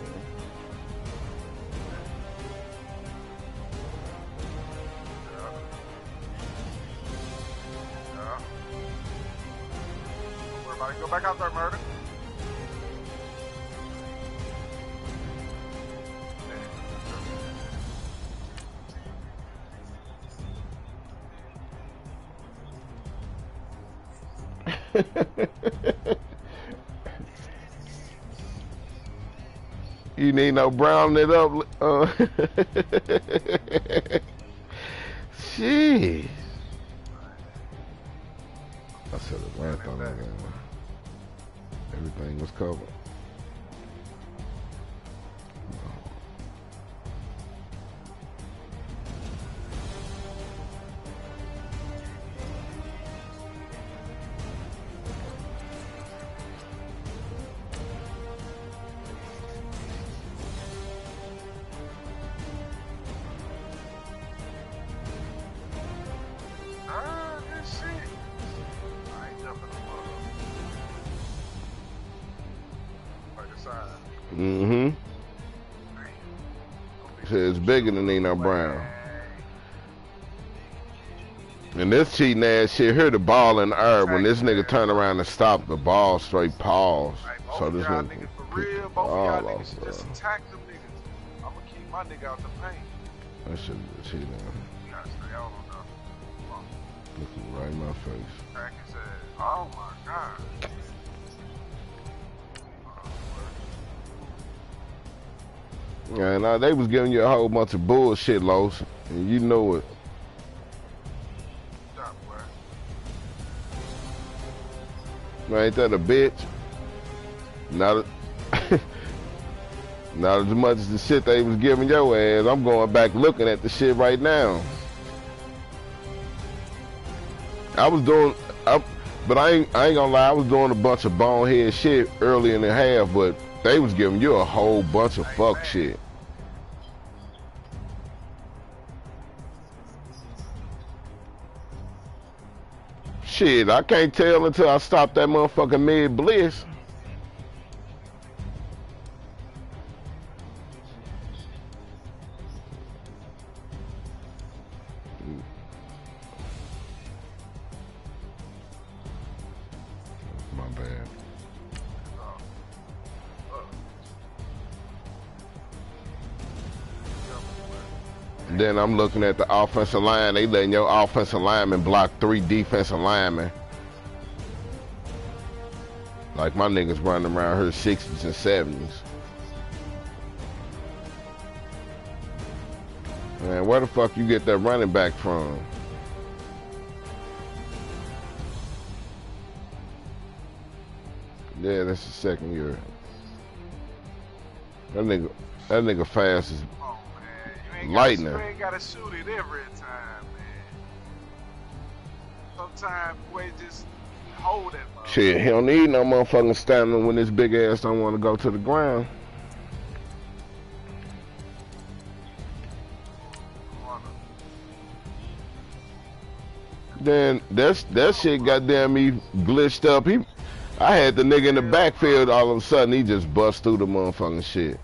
Go back out there, Murder. You need no brown it up. Jeez. I should have ran on that one. Everything was covered. Mm-hmm. It's bigger than Nino Brown. And this cheating ass shit, here the ball in the air. When this nigga turn around and stop, the ball straight pause. So this nigga niggas for real, both of y'all niggas should just attack them niggas. I'm gonna keep my nigga out the paint. That shit is cheating. You gotta stay out on that. Looking right in my face. Crack his ass. Oh my god. Yeah, now they was giving you a whole bunch of bullshit, Los, and you know it. Man, ain't that a bitch? Not as much as the shit they was giving your ass. I'm going back looking at the shit right now. I was doing, but I ain't gonna lie, I was doing a bunch of bonehead shit early in the half, but they was giving you a whole bunch of fuck shit. Shit, I can't tell until I stop that motherfucking mid bliss. My bad. Then I'm looking at the offensive line. They letting your offensive lineman block 3 defensive linemen. Like my niggas running around here 60s and 70s. Man, where the fuck you get that running back from? Yeah, that's the second year. That nigga fast as lightning. You ain't gotta shoot it every time, man. Sometimes we just hold it. Shit, he don't need no motherfucking stamina when this big ass don't want to go to the ground. Then that shit goddamn me glitched up. I had the nigga in the backfield, all of a sudden he just bust through the motherfucking shit.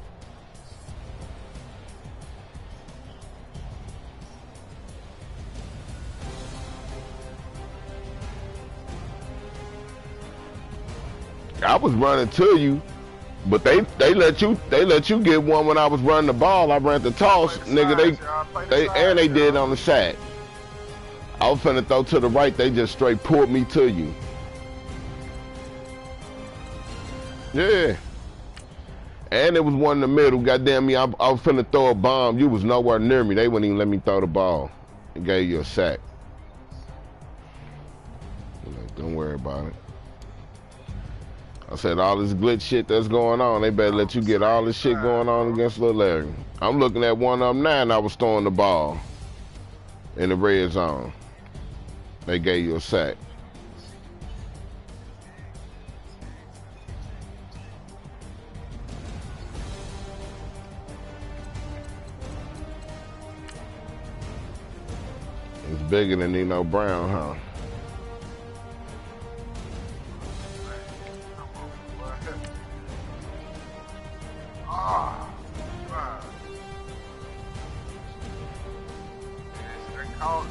I was running to you, but they let you get one when I was running the ball. I ran the toss, nigga. They did on the sack. I was finna throw to the right. They just straight pulled me to you. Yeah. And it was one in the middle. Goddamn me, I was finna throw a bomb. You was nowhere near me. They wouldn't even let me throw the ball. It gave you a sack. Don't worry about it. I said all this glitch shit that's going on, they better let you get all this shit going on against Lil Larry. I'm looking at one of them now and I was throwing the ball in the red zone. They gave you a sack. It's bigger than Nino Brown, huh?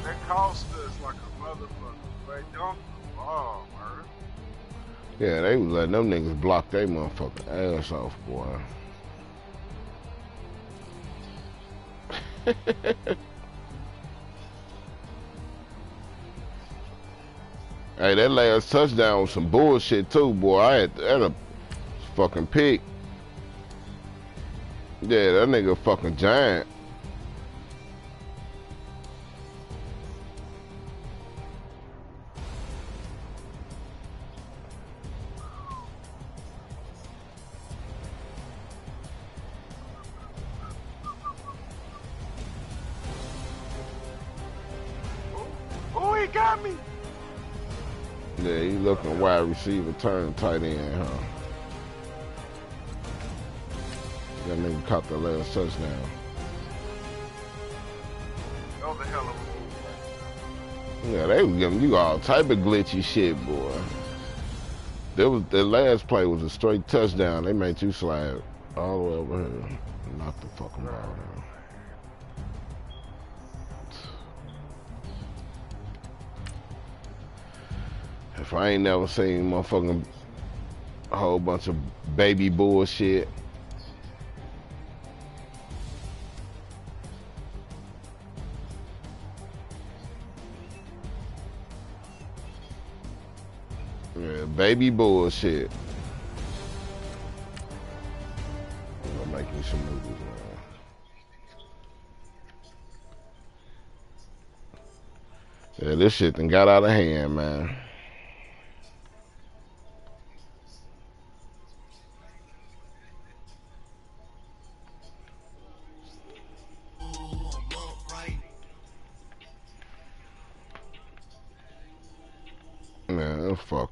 That cost us like a motherfucker. They dunked the ball, man. Yeah, they was letting them niggas block their motherfucking ass off, boy. Hey, that last touchdown was some bullshit too, boy. I had a fucking pick. Yeah, that nigga fucking giant. Oh, he got me. Yeah, he looking wide receiver, turn tight end, huh? That nigga caught the last touchdown. That was a hell of a move. Yeah, they was giving you all type of glitchy shit, boy. The last play was a straight touchdown. They made you slide. All the way over here. Knock the fucking ball down. If I ain't never seen motherfucking a whole bunch of baby bullshit. Yeah, baby bullshit. I'm gonna make me some movies, man. Yeah, this shit done got out of hand, man. Man, fuck.